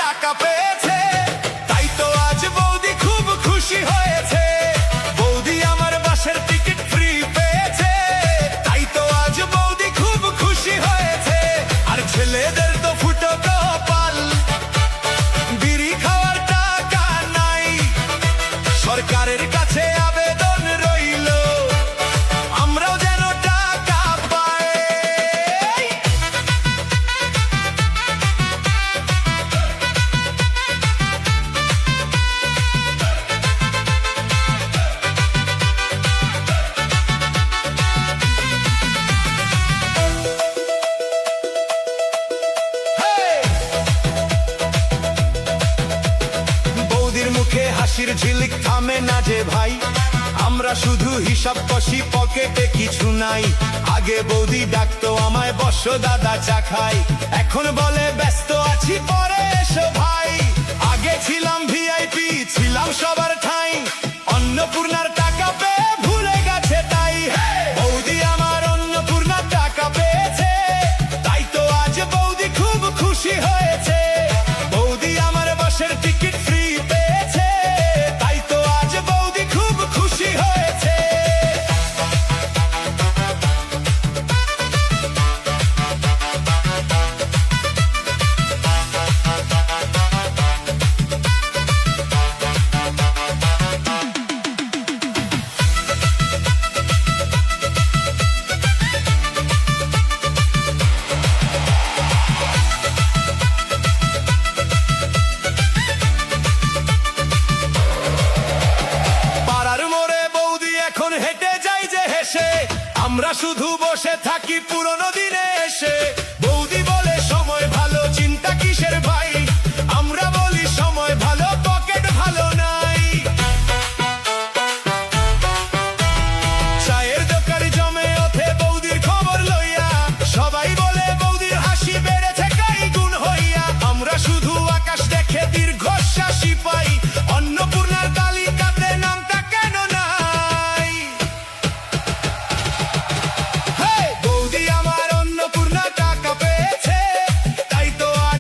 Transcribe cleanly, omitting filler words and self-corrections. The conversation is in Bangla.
টাকা পেয়েছে, তাই তো আজ বৌদি খুব খুশি হয়েছে। বৌদি আমার বাসের টিকিট ফ্রি পেয়েছে, তাই তো আজ বৌদি খুব খুশি হয়েছে। আর ছেলেদের তো ফুটো কপাল, বিড়ি খাওয়ার টাকা নাই। সরকারের কাছে আবেদন রইল, আমরাও যেন টাকা পাই। বৌদির মুখে হাসির ঝিলিক থামে না যে ভাই, আমরা শুধু হিসাব কষি, পকেটে কিছু নাই। আগে বৌদি ডাকতো আমায় বসো দাদা চা খাই, এখন বলে ব্যস্ত আছি পরে এসো ভাই। আগে ছিলাম ভিআইপি, ছিলাম সবার ঠাই, অন্নপূর্ণার টাকা পেয়ে ভুলে গেছে তাই। বৌদি আমার অন্নপূর্ণার টাকা পেয়েছে, তাই তো আজ বৌদি খুব খুশি হয়েছে। বৌদি আমার বাসের টিকিট ফ্রি পেয়েছে, তাই তো আজ বৌদি খুব খুশি হয়েছে। পাড়ার মোড়ে বৌদি এখন হেঁটে যাই যে হেসে, আমরা শুধু বসে থাকি পুরনো দিনে এসে।